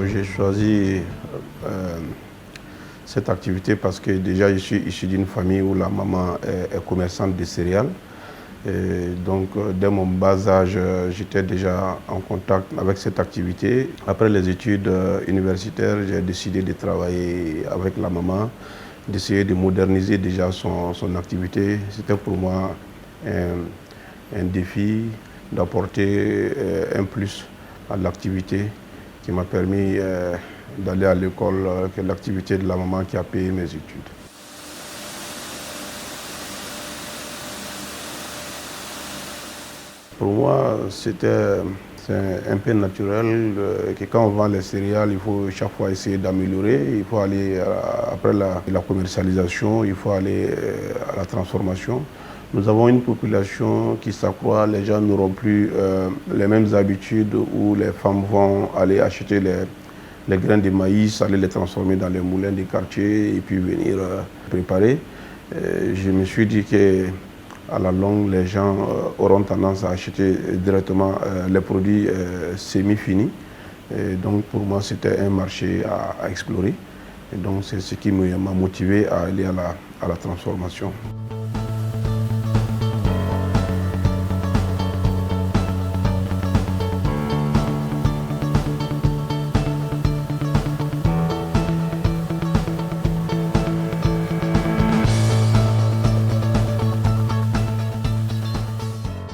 J'ai choisi cette activité parce que déjà je suis issu d'une famille où la maman est commerçante de céréales. Et donc dès mon bas âge, j'étais déjà en contact avec cette activité. Après les études universitaires, j'ai décidé de travailler avec la maman, d'essayer de moderniser déjà son activité. C'était pour moi un défi d'apporter un plus à l'activité qui m'a permis d'aller à l'école, que l'activité de la maman qui a payé mes études. Pour moi, c'est un peu naturel que quand on vend les céréales, il faut chaque fois essayer d'améliorer. Il faut aller, après la commercialisation, il faut aller à la transformation. Nous avons une population qui s'accroît, les gens n'auront plus les mêmes habitudes où les femmes vont aller acheter les grains de maïs, aller les transformer dans les moulins des quartiers et puis venir préparer. Je me suis dit que à la longue, les gens auront tendance à acheter directement les produits semi-finis. Et donc pour moi, c'était un marché à explorer. Et donc c'est ce qui m'a motivé à aller à la transformation.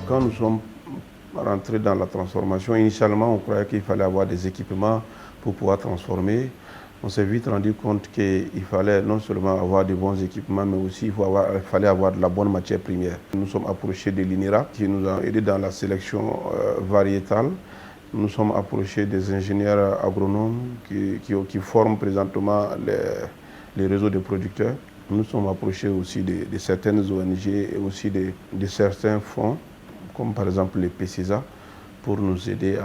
Quand nous sommes rentrés dans la transformation, initialement on croyait qu'il fallait avoir des équipements pour pouvoir transformer. On s'est vite rendu compte qu'il fallait non seulement avoir de bons équipements, mais aussi il fallait avoir de la bonne matière première. Nous sommes approchés de l'INERA qui nous a aidés dans la sélection variétale. Nous sommes approchés des ingénieurs agronomes qui forment présentement les réseaux de producteurs. Nous sommes approchés aussi de certaines ONG et aussi de certains fonds, comme par exemple les PCSA, pour nous aider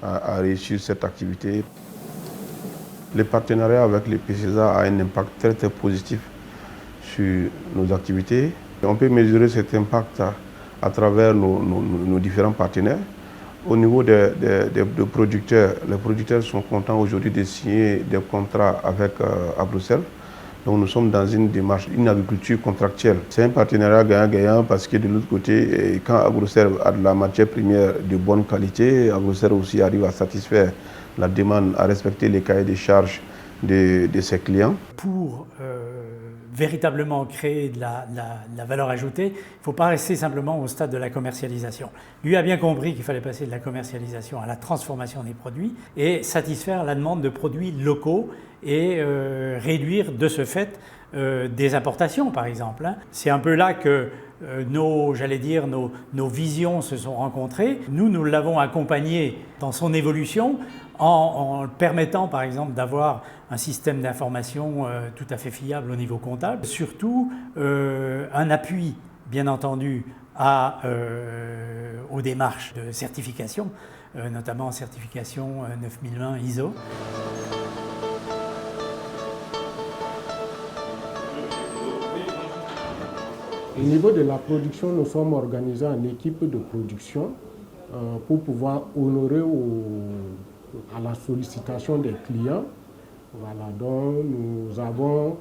à réussir cette activité. Le partenariat avec les PCSA a un impact très très positif sur nos activités. On peut mesurer cet impact à travers nos différents partenaires. Au niveau des producteurs, les producteurs sont contents aujourd'hui de signer des contrats avec AgroServe. Donc nous sommes dans une démarche, une agriculture contractuelle. C'est un partenariat gagnant-gagnant parce que de l'autre côté, quand AgroServe a de la matière première de bonne qualité, AgroServe aussi arrive à satisfaire la demande, à respecter les cahiers de charges de ses clients. Pour véritablement créer de la valeur ajoutée, il ne faut pas rester simplement au stade de la commercialisation. Lui a bien compris qu'il fallait passer de la commercialisation à la transformation des produits et satisfaire la demande de produits locaux et réduire de ce fait des importations par exemple. C'est un peu là que nos visions se sont rencontrées. Nous l'avons accompagné dans son évolution en permettant par exemple d'avoir un système d'information tout à fait fiable au niveau comptable. Surtout un appui bien entendu aux démarches de certification, notamment certification 9001 ISO. Au niveau de la production, nous sommes organisés en équipe de production pour pouvoir honorer à la sollicitation des clients. Voilà, donc nous avons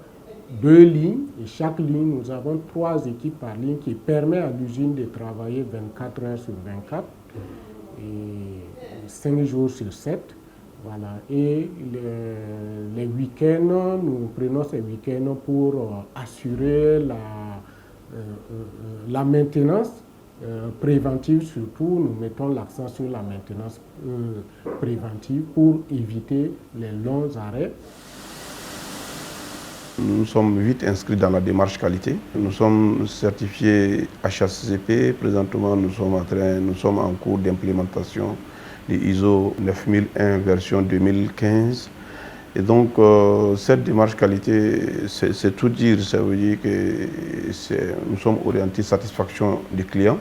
2 lignes et chaque ligne, nous avons 3 équipes par ligne qui permet à l'usine de travailler 24 heures sur 24 et 5 jours sur 7. Voilà. Et les week-ends, nous prenons ces week-ends pour assurer la maintenance préventive. Surtout, nous mettons l'accent sur la maintenance préventive pour éviter les longs arrêts. Nous sommes vite inscrits dans la démarche qualité. Nous sommes certifiés HACCP. Présentement, nous sommes en cours d'implémentation de ISO 9001 version 2015. Et donc, cette démarche qualité, c'est tout dire. Ça veut dire que nous sommes orientés satisfaction des clients.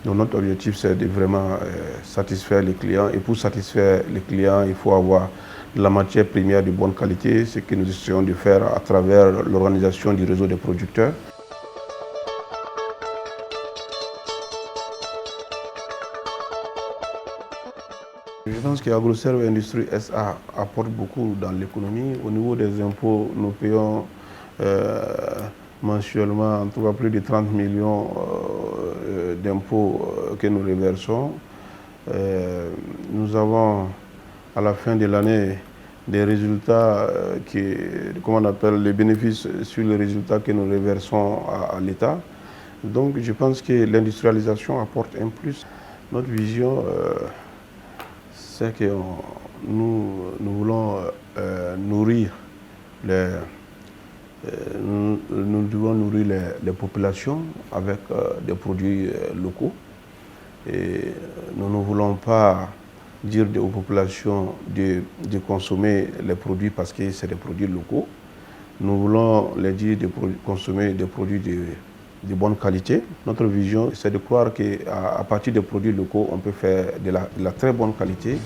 Donc, notre objectif, c'est de vraiment satisfaire les clients. Et pour satisfaire les clients, il faut avoir de la matière première de bonne qualité, ce que nous essayons de faire à travers l'organisation du réseau des producteurs. Je pense pense qu'AgroServe Industrie SA apporte beaucoup dans l'économie. Au niveau des impôts, nous payons mensuellement en tout cas plus de 30 millions d'impôts que nous reversons. Nous avons à la fin de l'année des résultats comment on appelle, les bénéfices sur les résultats que nous reversons à l'État. Donc je pense que l'industrialisation apporte un plus. Notre vision, c'est que nous voulons nourrir nous devons nourrir les populations avec des produits locaux. Et nous ne voulons pas dire aux populations de consommer les produits parce que c'est des produits locaux. Nous voulons les dire de consommer des produits de bonne qualité. Notre vision, c'est de croire qu'à partir des produits locaux, on peut faire de la très bonne qualité.